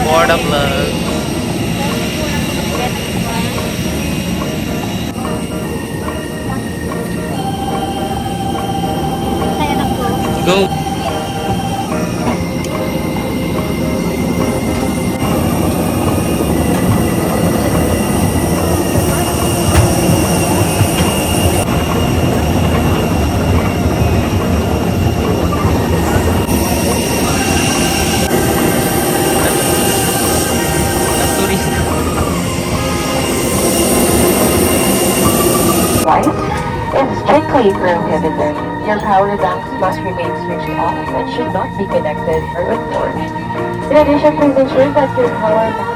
For the vlog. Go! Light is strictly prohibited. Your power banks must remain switched off and should not be connected or ignored. In addition, please ensure that your power bank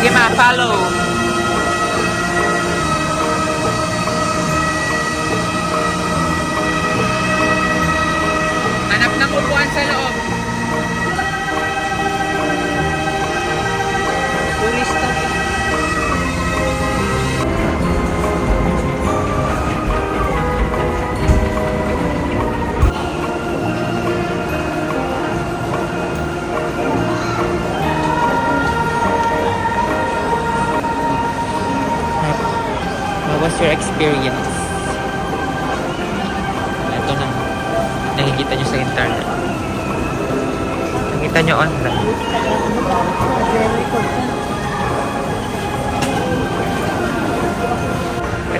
Sige ma, follow. Hanap ng upuan sa loob. Pulis to. What was your experience? Ito na. Nakikita nyo sa internet. Nakita nyo online.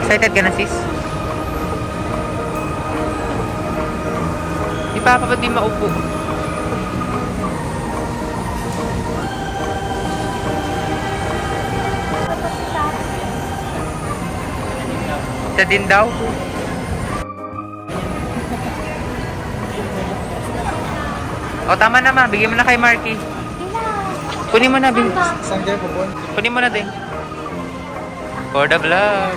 Excited ka na sis? Di pa ako ba't di maupo? Isa din daw. O, tama na ma. Bigyan mo na kay Marky. Kunin mo na, babe. Saan kayo po? Kunin mo na din. For the vlog.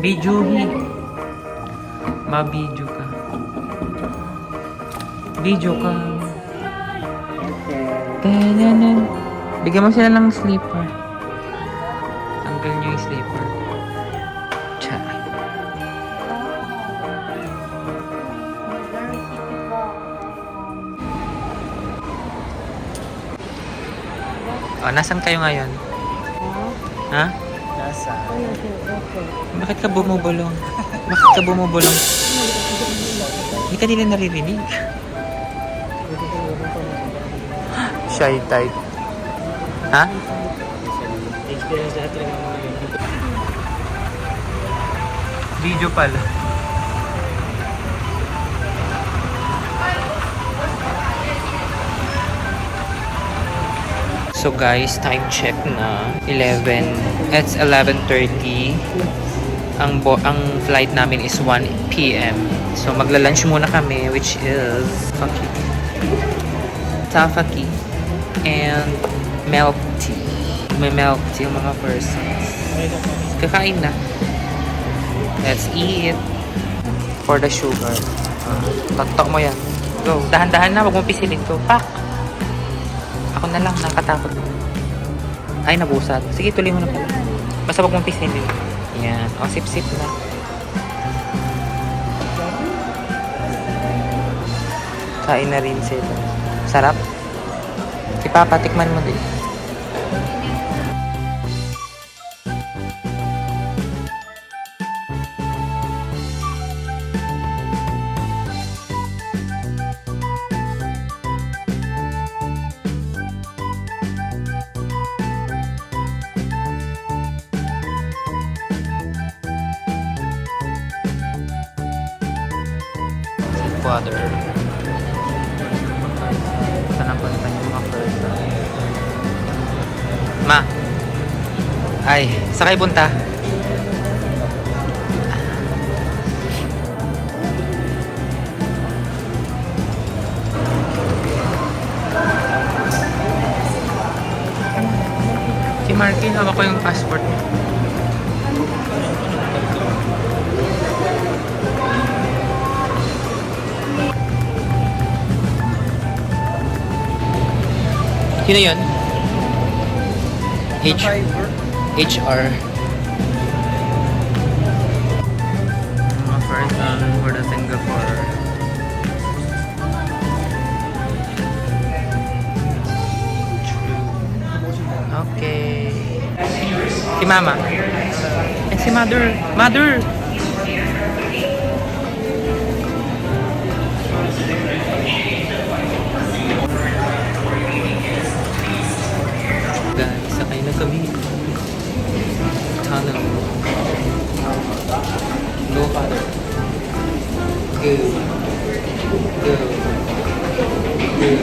Bijuhi. Ma-video ka. Video ka. Tanyanan. Bigyan mo sila ng sleeper. Tanggal nyo yung sleeper. Tsa. O, nasan kayo ngayon? Ha? Nasa. Bakit ka bumubulong? Bakit ka bumubulong? Hindi ka nila naririnig. Shy type. Ha? Experience natin talaga mga yun. Video pala. So guys, time check na 11. It's 11:30. Ang flight namin is 1 p.m. So magla-lunch muna kami, which is tafaki and milk tea. May milk tea yung mga persons. Kakain na. Let's eat. For the sugar. Taktok mo yan. Go. Dahan-dahan na. Huwag mong pisilin. Go. Pak. Ako na lang. Nakatakot. Ay, nabusat. Sige, tuloy mo na pala. Basta huwag mong pisilin. Yan. O, sip-sip na. Kain na rin sila. Sarap. Ipapatikman mo din. Water. Saan ang punta yung mga person? Ma! Ay, saan kayo punta? Si Marky, hawak ko yung passport niya. Sino yun? HR. Mga person for the Singapore. Okay. Si Mama. Eh, si Mother. Mother! Guys, sakay na kami. Tunnel. Go, father. Go. Go. Go.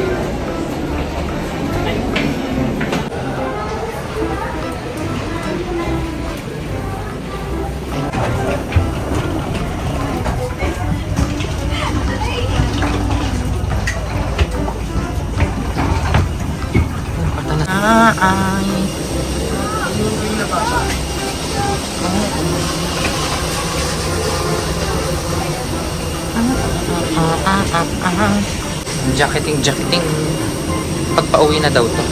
Jacketing. Pagpa-uwi na daw to.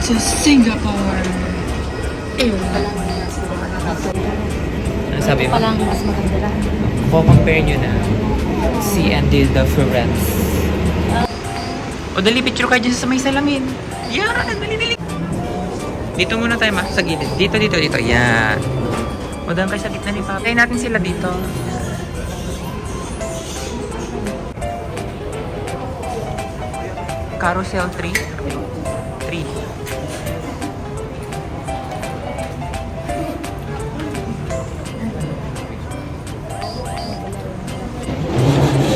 to Singapore. Ew. Ano sabi mo? Palang mas maganda lang. Compare nyo na si Andy the Friends. O dali, picture kayo dyan sa may salamin. Yan, dali. Dito muna tayo, ma. Sa gilid. Dito. Yan. O doon kayo sa gitna ni Papa. Kaya natin sila dito. Carousel 3. 3.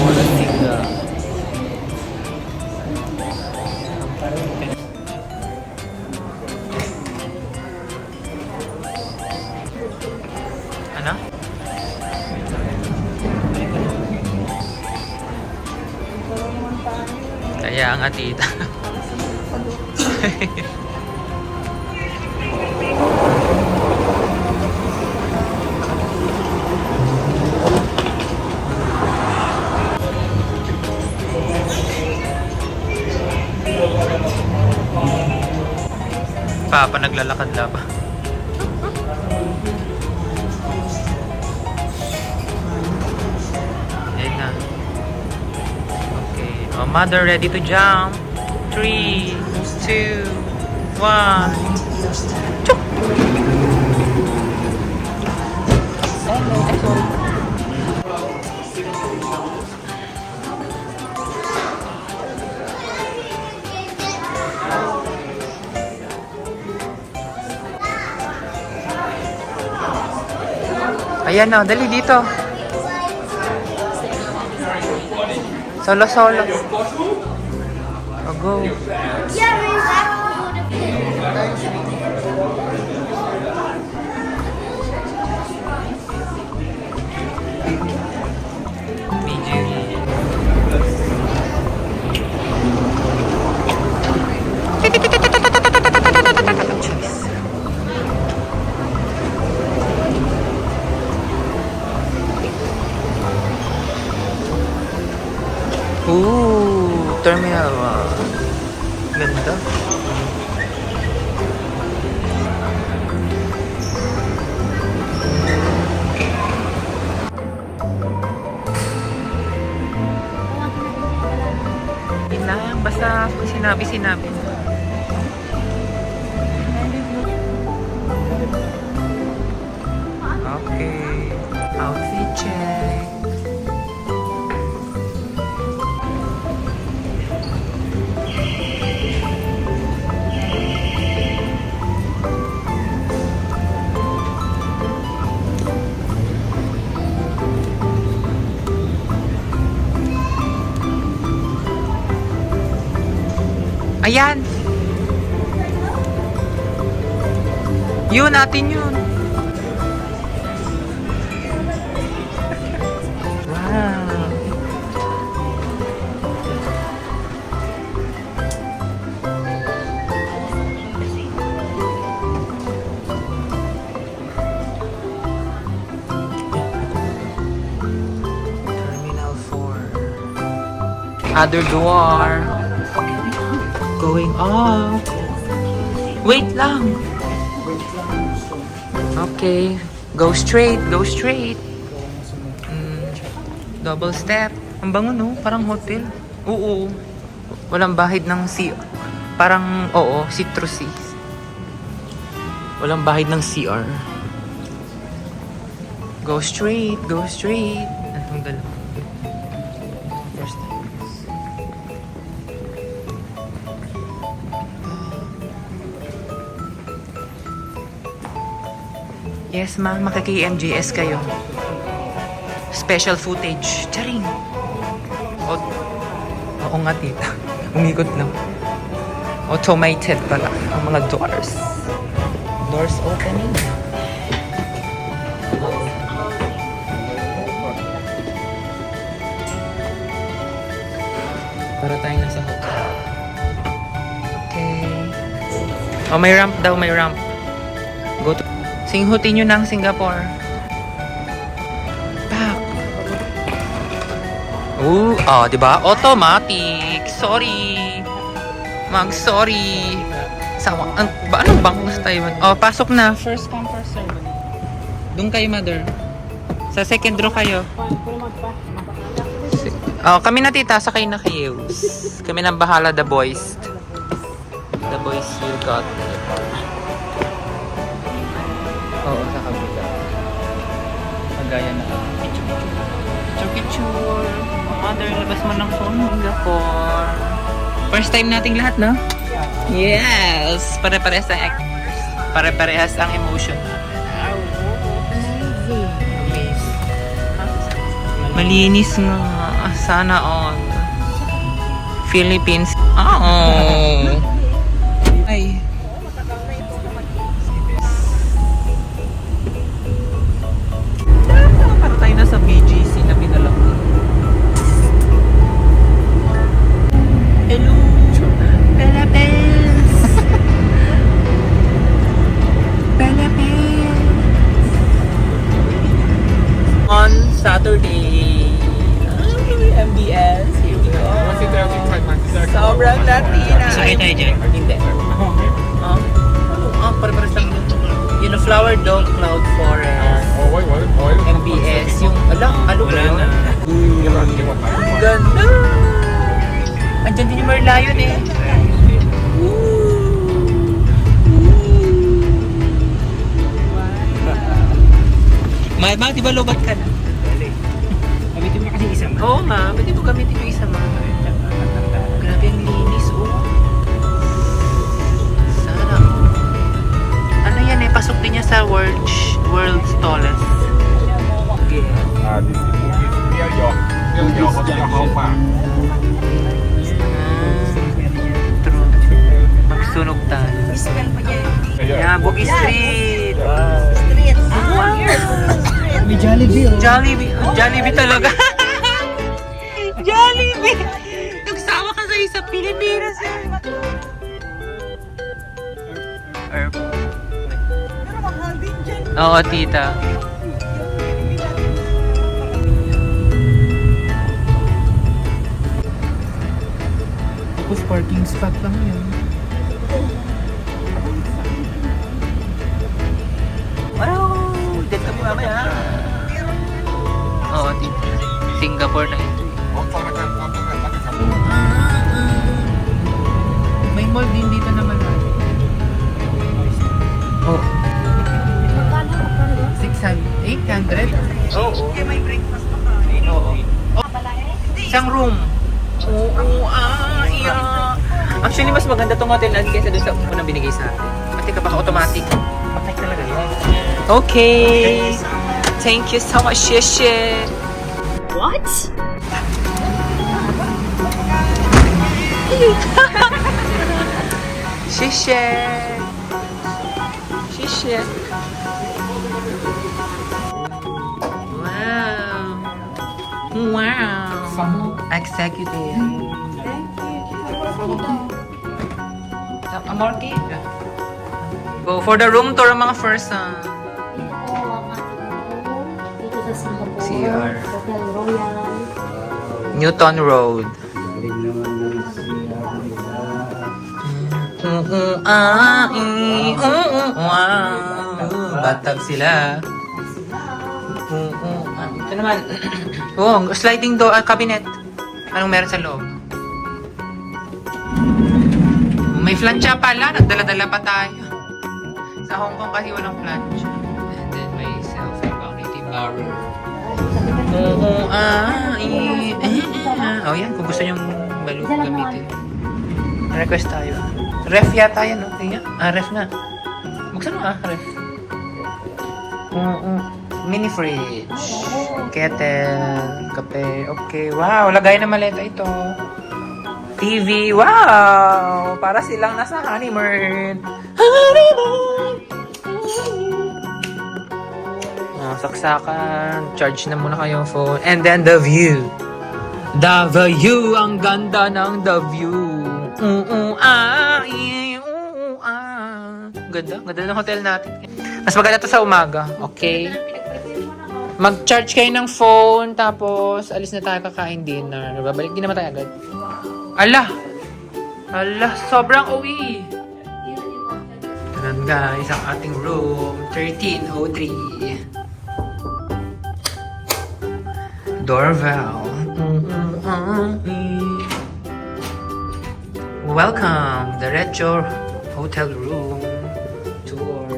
Wala tiga. Ano? Kaya ang atita. Papa naglalakad na pa. Ayun na. Okay. Oh, mother ready to jump. 3, 2, 1. Chuk! Ayan na, dali dito. Solo. Oh, go. Ooh, Terminal 1. Ganda. Yun lang, basta kung sinabi. Okay, outfit check. Ayan. Yun, natin yun. Wow. Terminal 4. Other door. Going up. Wait lang. Okay. Go straight. Double step. Ang bango, no? Parang hotel. Oo. Walang bahid ng parang, oo, citrusy. Walang bahid ng CR. Go straight. Ang dalawa. First time. Yes, ma'am. Makiki-MJS kayo. Special footage. Charing! Oo nga, tita. Umikot lang. Automated pala ang mga doors. Doors opening. Para tayong nasa hotel. Okay. Oh, may ramp daw, may ramp. Go to... Singhutin nyo ng Singapore. Back. Diba? Automatic. Sorry. Mag-sorry. Anong bangko sa Taiwan? Oh, pasok na. First come, first serve. Doon kayo, mother. Sa second row kayo. Oh, kami na tita, sakay na kayo. Kami nang bahala, the boys. The boys will got it. Oo, sa kabila. Magaya na kami. Picture. Oh, mother, labas mo ng phone mo, Gakor. First time nating lahat, no? Yes! Pare-parehas ang emotion. Malinis nga. Sana all. Philippines. Oh! Ay. Para tayo na sa BGC na pinalak. Hello! Philippines! Philippines! On Saturday, MBS, here we go. Sobrang Latina. Sakay tayo dyan. Hindi. Pare-pares lang. Yun, Flower Dome, Cloud Forest, MBS, yung, ano ba yun? Ang ganda! Andyan din yung Merlion eh. Mahal, di ba lobat ka na? Gamitin mo kasi isa man. Oo nga, pwede mo gamitin yung isa mga. Grabe ang linis, oh. Sana. Ano yan eh, pasok din niya sa world's tallest. Okay. True. Magsunog tayo. Yan, Bugis Street. May Jollibee oh. Jollibee talaga. Jollibee! Nagsawa ka sa Pilipinas eh. Oo, tita. Tapos parking spot lang yun. Wow! Dead kami mamaya. Oo, tita. Singapore na ito eh. May mall din dito naman. Oh. 600? 800? Oo. Oo. Isang room. Oo, iya. Actually, mas maganda tong hotel natin kaysa doon sa unang binigay sa atin. Pati ka baka automatic. Patay talaga yun. Okay. Thank you so much, Shishi. What? Shishi. Shishi. Wow. Wow. Executive. More cake. Go for the room tour mga first. Ito ang ating room dito sa Singapore. CR. Hotel Royal. Newton Road. Batag sila. Ito naman. Oh, sliding door, cabinet. Anong meron sa loob? May plancha pala. Nagdala-dala pa tayo. Sa Hong Kong kasi walang plancha. And then may self-evacuating barrel. Oh, yan. Kung gusto nyo balut gamitin. Request tayo. Ref yata yan, no? Tingnan. Ref nga. Buksan mo ref. Mini fridge. Kettle. Kape. Okay. Wow, lagay na maleta ito. TV. Wow! Para silang nasa honeymoon. Honeymoon! Saksakan. Charge na muna kayo phone. And then the view. The view. Ang ganda ng the view. Ganda. Ganda ng hotel natin. Mas maganda to sa umaga. Okay? Mag-charge kayo ng phone. Tapos, alis na tayo kakain dinner. Babalik din naman tayo agad. Ala! Ala! Sobrang uwi! Ayan guys, ang ating room, 1303. Doorbell. Welcome, the Retro Hotel Room Tour.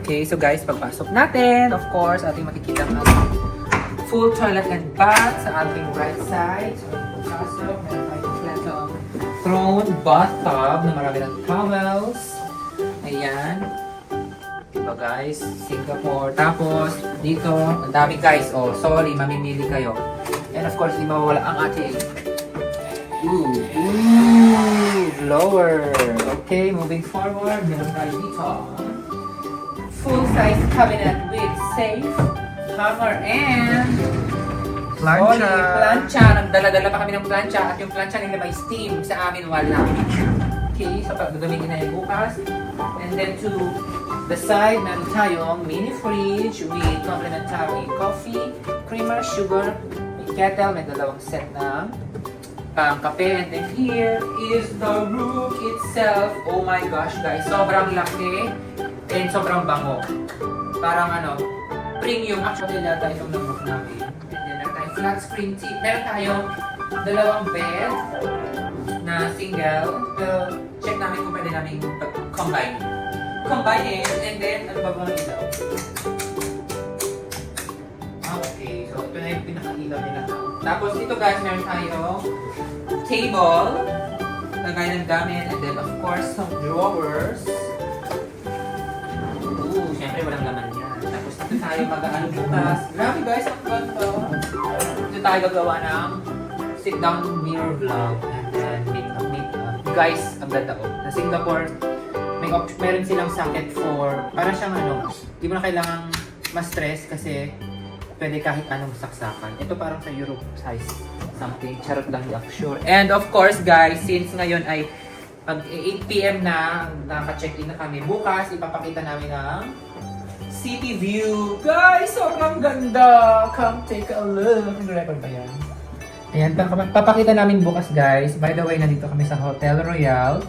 Okay, so guys, pagpasok natin, of course, ating makikita ang full toilet and bath sa ating right side. So, pagpasok, meron tayong flatong throne, bathtub na marami ng towels. Ayan. Diba guys? Singapore. Tapos, dito, ang dami guys. Oh, sorry, mamimili kayo. And of course, di mawawala ang ating blower. Okay, moving forward, meron tayo dito. Full-size cabinet with safe, hammer, and Plancha. plancha. Nagdala-dala pa kami ng plancha at yung plancha nila may steam. Sa amin wala. Okay, so gagamitin na yung bukas. And then to the side, meron tayong mini fridge with complimentary coffee, creamer, sugar, may kettle, may dalawang set ng kape. And then here is the room itself. Oh my gosh guys, sobrang laki and sobrang bango. Parang premium. Actually, lahat tayo itong nabook namin. And then meron tayong flat screen TV. Meron tayong dalawang bed na single. Pero check namin kung pwede namin combine it. And then, ano ba bang ilaw? Okay, so ito na yung pinaka-ilaw nila. Tapos dito guys, meron tayong table. Lagay ng gamit. And then, of course, some drawers. Siyempre, walang laman yan. Tapos dito tayo mag-ano bukas. Grabe guys, ang ganda. Dito tayo gagawa ng sit-down mirror vlog. And then, make-up. Guys, ang ganda ko. Sa Singapore, meron silang socket for, parang siyang di mo na kailangang ma-stress kasi pwede kahit anong saksakan. Ito parang sa Europe size something. Charot lang yak, sure. And of course guys, since ngayon ay pag 8 PM na, naka-check-in na kami. Bukas, ipapakita namin ang city view. Guys, sobrang ganda! Come take a look. Nag-record ba yan? Ayan, papakita namin bukas guys. By the way, nandito kami sa Hotel Royal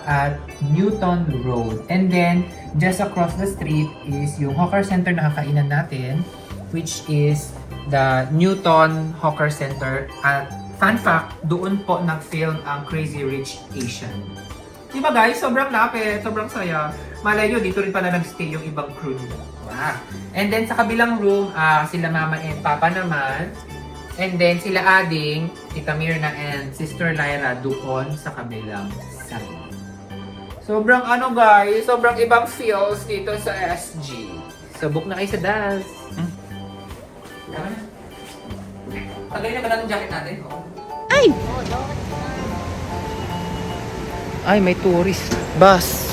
at Newton Road. And then, just across the street is yung Hawker Center na kakainan natin, which is the Newton Hawker Center. At fun fact, doon po nag-film ang Crazy Rich Asian. Diba guys? Sobrang lapit, sobrang saya. Malay nyo, dito rin pala nag-stay yung ibang crew nila. Wow. And then sa kabilang room, sila mama and papa naman. And then sila Ading, Tita Mirna and Sister Lyra doon sa kabilang side. Sobrang guys, sobrang ibang feels dito sa SG. So book na kayo sa Daz. Tama na. Tagay na ba natin jacket natin? Ay, may tourist bus.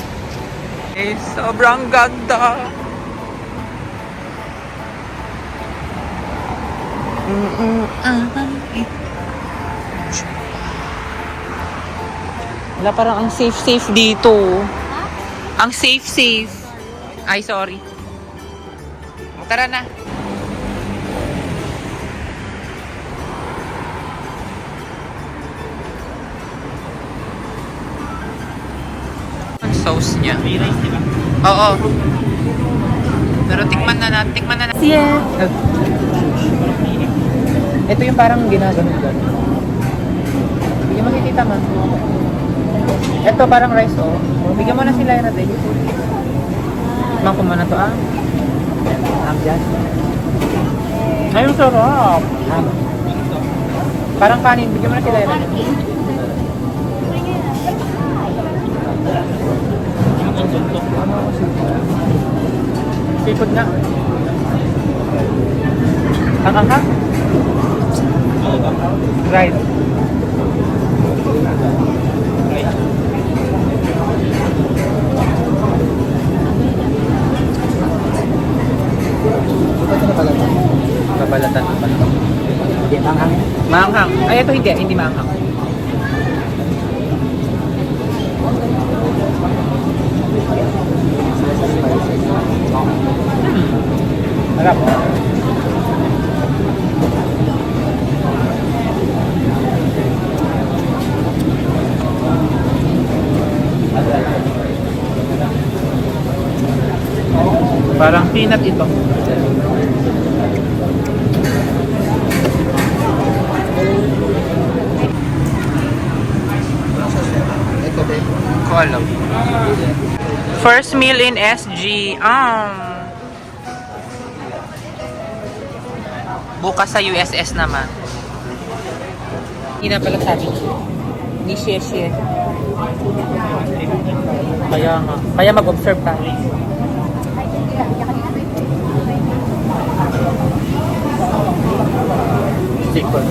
Sobrang ganda. Wala, parang ang safe dito. Ang safe. Ay, sorry. Tara na. Ang sauce niya. May rice, di ba? Oo. Pero tikman na natin. Yes. Ito yung parang ginaganon. Hindi mo makikita man. Ito parang rice Bigyan mo na sila yung natin. Mangko mo na to Amjan. Ay, yung sarap. Parang kanin. Bigyan mo na sila yung natin. Seafood nga. Ang right. Babalatan pa lang. Hindi maanghang. Maanghang. Ay, ito hindi maanghang. Harap. Parang peanut ito. Ito din. Ko alam. First meal in SG. Bukas sa USS naman. Hindi na pala sabi. Ni Sheshe. Kaya nga. Kaya mag-observe tayo. Chicken.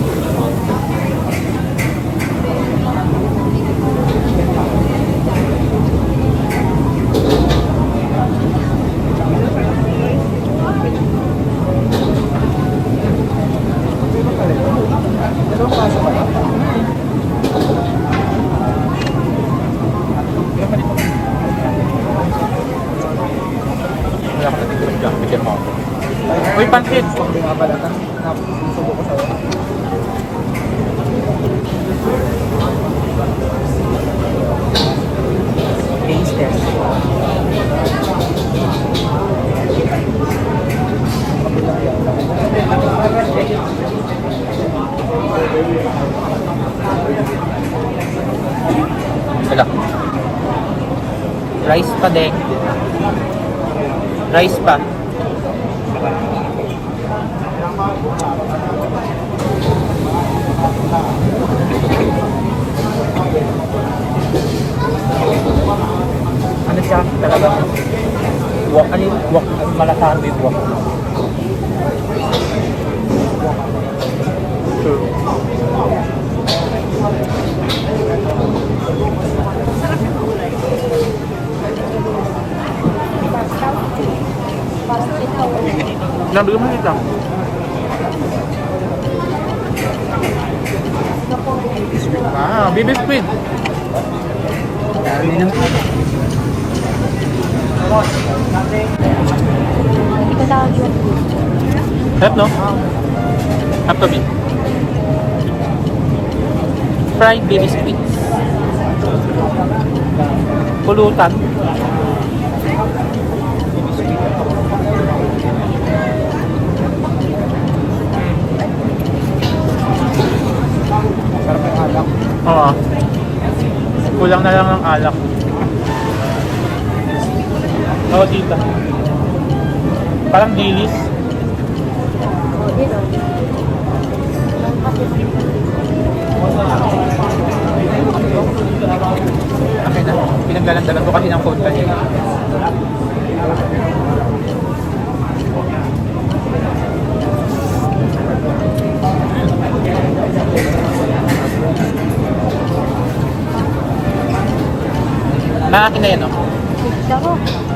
Wala ka natin dyan. Bigyan mo ako. Uy, pancit! Hindi nga pala. Nasubo ko sa'yo. Taste test. Wala. Rice pa din. Rice pa. Ano siya talaga? Wok, ano yung wok? Malasahan mo yung wok? Sure. Nabi mo nito. Baby squid. Dami na. Sarap, no? Have to be. Fried baby squids. Pulutan. Sarap yung alak. Oo. Kulang na lang ng alak. Oo, tita. Parang dilis. Okay na. Pinagdalan-dalan ko kasi ng phone kanina. Akin na yan, no?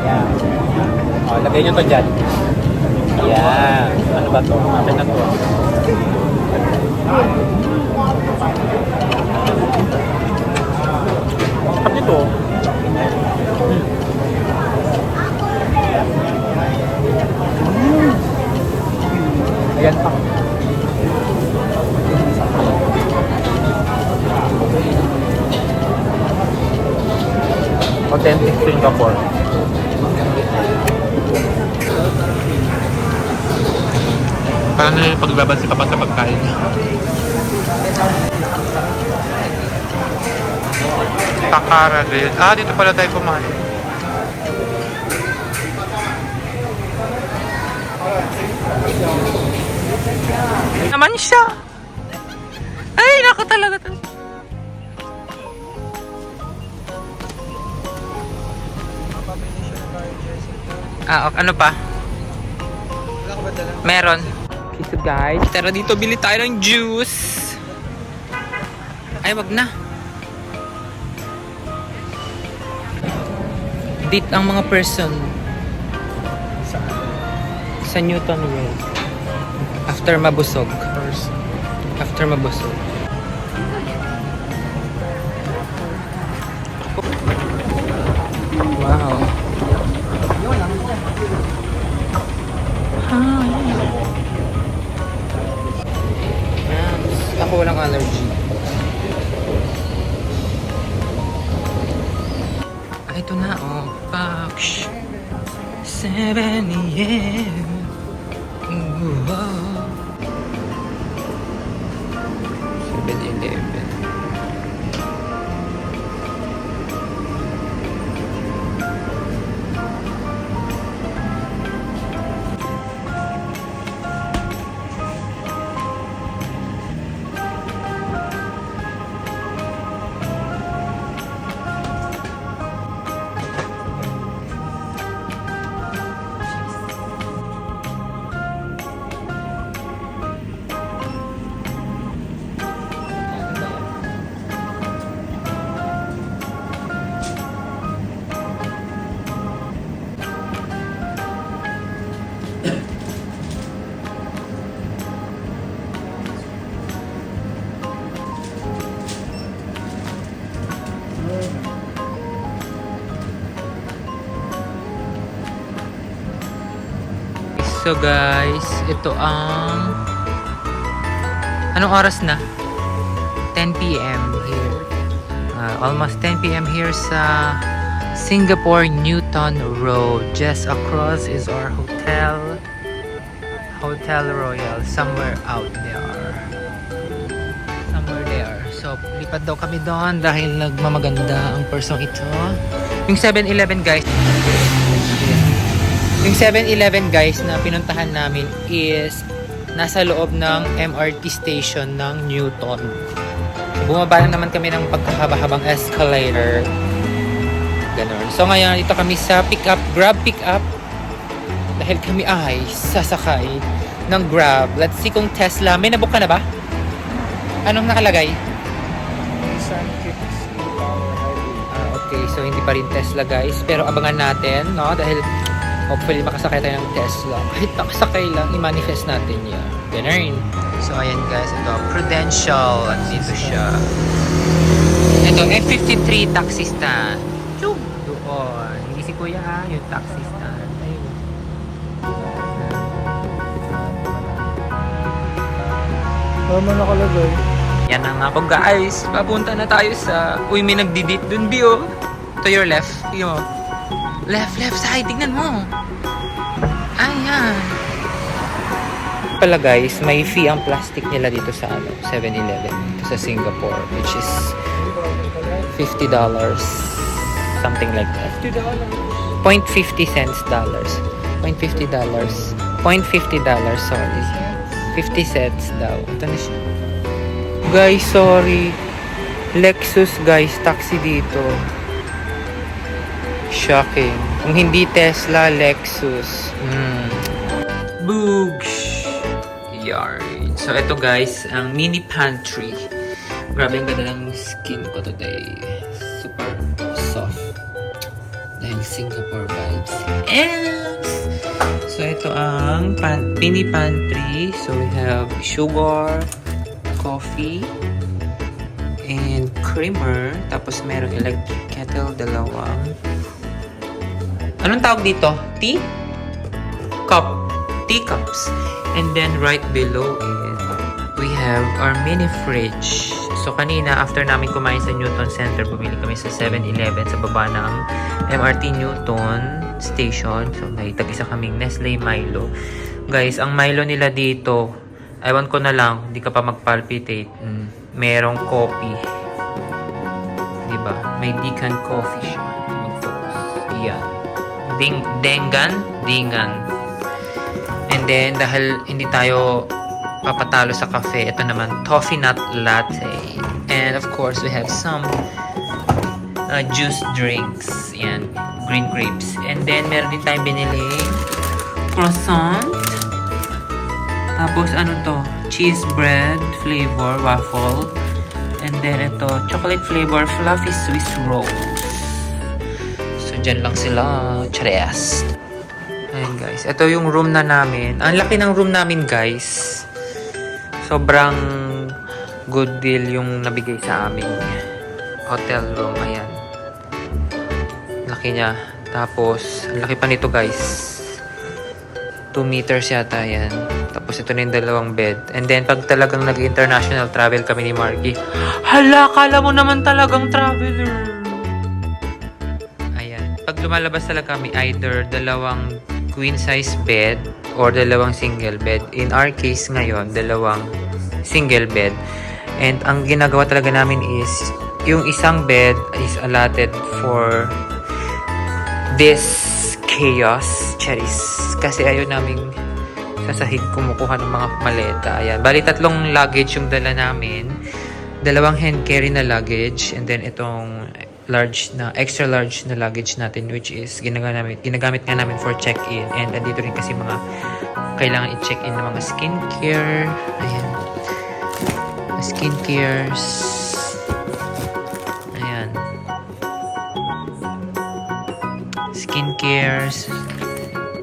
Yan. O, lagay nyo to dyan. Yan. Ano ba to? Akin na to. Kapag ito. Ayan pa. Authentic Singapore. Parang paglaban si Papa sa pagkain. Takara din. Ah, dito pala tayo kumain. Naman siya. Ay, naku talaga to. Ah, okay. Ano pa? Meron. Okay, so guys, tara dito, bili tayo ng juice. Ay, wag na. Date ang mga person sa Newton Road. After mabusog. After mabusog. Wow. Ako walang allergy. Ito na, oh. Box. 7 a.m. Wow. 7-Eleven. So guys, ito ang... Anong oras na? 10 p.m. here. Almost 10 p.m. here sa Singapore Newton Road. Just across is our hotel. Hotel Royal. Somewhere out there. Somewhere there. So, lipad daw kami doon dahil nagmamaganda ang persong ito. Yung 7-Eleven guys. Yung 7-Eleven guys na pinuntahan namin is nasa loob ng MRT station ng Newton. Bumaba lang naman kami ng pagkahaba-habang escalator. Ganon. So ngayon, ito kami sa pick-up, Grab pick-up. Dahil kami ay sasakay ng Grab. Let's see kung Tesla. May nabook ka na ba? Anong nakalagay? Okay, so hindi pa rin Tesla guys. Pero abangan natin, no? Dahil hopefully makasakay tayo ng Tesla. Kahit nakasakay lang, i-manifest natin yan. Ganun. So ayan guys, ito, Prudential. At dito siya. Ito, F53 taxi stand. Chug! Doon. Hindi si Kuya ha, yung taxi stand. Ayun. Tama nakalagay. Yan na nga po guys. Papunta na tayo sa... Uy, may nagdidit dun, Bio. To your left. Tingnan mo. Left side. Tignan mo. Ayan. Pala guys, may fee ang plastic nila dito sa 7-Eleven. Dito sa Singapore. Which is $50. Something like that. $0.50 dollars. $0.50. Sorry. 50 cents daw. Ito na siya. Guys, sorry. Lexus guys, taxi dito. Shocking. Kung hindi Tesla, Lexus. Boogs! Yarn. So, ito guys, ang mini pantry. Grabe ang ganda ng skin ko today. Super soft. Dahil Singapore vibes. Yes! So, ito ang mini pantry. So, we have sugar, coffee, and creamer. Tapos, merong electric kettle, dalawang. Anong tawag dito? Tea? Cup. Teacups. And then, right below it, we have our mini fridge. So, kanina, after namin kumain sa Newton Center, bumili kami sa 7-Eleven sa baba ng MRT Newton Station. So, may tag-isa kaming Nestle Milo. Guys, ang Milo nila dito, ewan ko na lang, hindi ka pa mag-palpitate. Merong coffee. Diba? May decant coffee siya. Mag-focus. Yan. Dingan. And then, dahil hindi tayo papatalo sa cafe, ito naman, toffee nut latte. And of course, we have some juice drinks. Yan. Green grapes. And then, meron din tayong binili croissant. Tapos, ano to? Cheese bread flavor, waffle. And then, ito, chocolate flavor, fluffy Swiss rolls. So, dyan lang sila. Tres. Ayan, guys. Ito yung room na namin. Ang laki ng room namin, guys. Sobrang good deal yung nabigay sa aming hotel room. Ayan. Laki niya. Tapos, ang laki pa nito, guys. 2 meters yata yan. Tapos ito na yung dalawang bed. And then pag talagang nag-international travel kami ni Marky, hala, kala mo naman talagang traveler. Ayan. pag lumalabas talaga kami, either dalawang queen size bed or dalawang single bed. In our case ngayon, dalawang single bed. And ang ginagawa talaga namin is, yung isang bed is allotted for this chaos, cherries. Kasi ayaw namin sa sahig kumukuha ng mga maleta. Ayan. Bali, 3 luggage yung dala namin. 2 hand carry na luggage. And then, itong extra large na luggage natin, which is ginagamit nga namin for check-in. And andito rin kasi mga kailangan i-check-in ng mga skincare. Ayan. Skincares. Ayan. Skincares.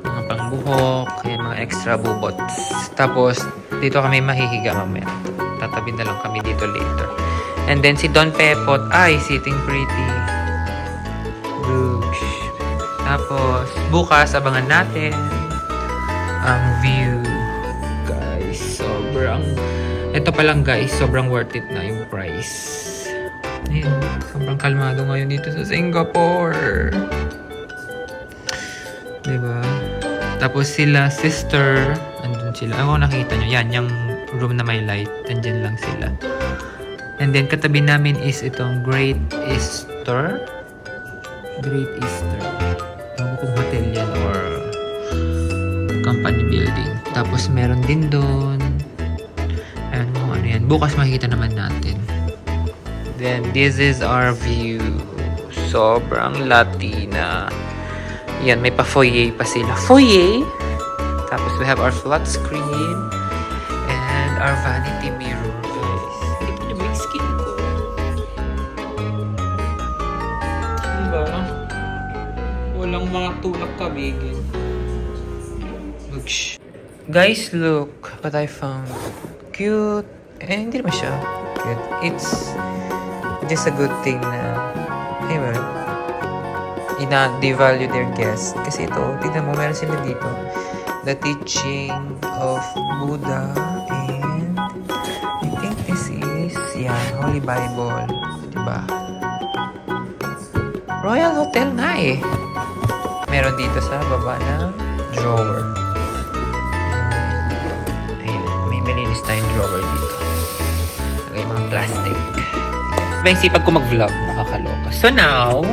Mga pangbuhok. Ayan, mga extra bubots. Tapos, dito kami mahihiga mamaya. Tatabi na lang kami dito later. And then, si Don Pepot, ay, sitting pretty. Brooch. Tapos, bukas, abangan natin ang view. Guys, ito pa lang guys, sobrang worth it na yung price. Ayan, sobrang kalmado ngayon dito sa Singapore. Diba? Tapos sila, sister, andun sila. Ako nakita nyo, yan, yung room na may light. Andyan lang sila. And then, katabi namin is itong Great Easter. Great Easter. Ewan ko kung hotel yan or company building. Tapos, meron din doon. Ayan, kung ano yan. Bukas makikita naman natin. Then, this is our view. Sobrang Latina. Yan, may pa-foyer pa sila. Foyer! Tapos, we have our flat screen. And our vanity mirror, guys. Tignan niyo ba yung skin ko? Diba? Walang mga tulak kabigin. Guys, look what I found. Cute. Eh, hindi naman siya cute. It's just a good thing na, hey well, ina-devalue their guests. Kasi ito, tignan mo, meron sila dito. The teaching of Buddha and I think this is, Holy Bible. Diba? Royal Hotel nga eh. Meron dito sa baba ng drawer. Ayan, may malinis tayong drawer dito. Lagay mga plastic. May sipag ko mag-vlog, nakakaloka. So now,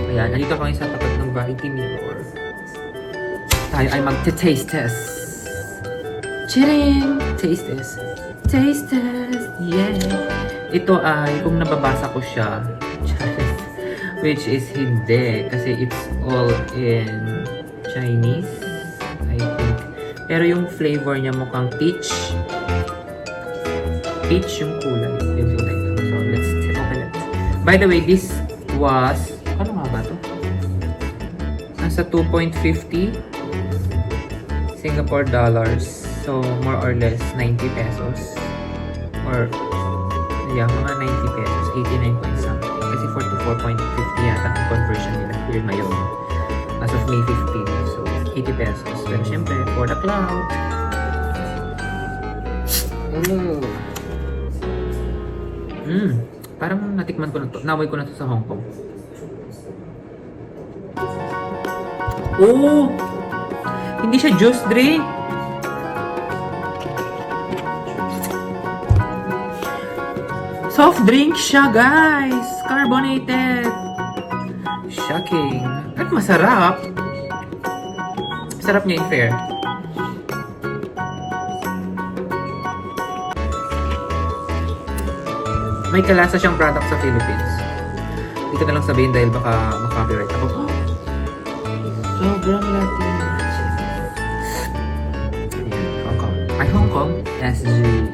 ayan, nandito kami sa tapat ng vanity mirror. Tayo ay mag-taste test. Chiring! Taste test. Taste test! Yeah! Ito ay, kung nababasa ko siya, which is hindi, kasi it's all in Chinese, I think. Pero yung flavor niya mukhang peach. Peach yung kulay. So, let's open it. By the way, this was, ano nga ba to? Nasa 2.50 Singapore dollars. So, more or less 90 pesos. Or, yeah, mga 90 pesos. 89 point something. Kasi 44.50 yata ang conversion nila here ngayon. As of May 15. So, 80 pesos. Pero syempre, for the cloud. Hello. Parang natikman ko na to. Naway ko na to sa Hong Kong. Oh! Hindi siya juice drink. Soft drink siya, guys. Carbonated. Shocking. At masarap. Sarap niya in fair. May kalasa siyang product sa Philippines. Hindi ko na lang sabihin dahil baka makapiright ako. Sobrang Latin. Hong Kong. Ay, Hong Kong. SG.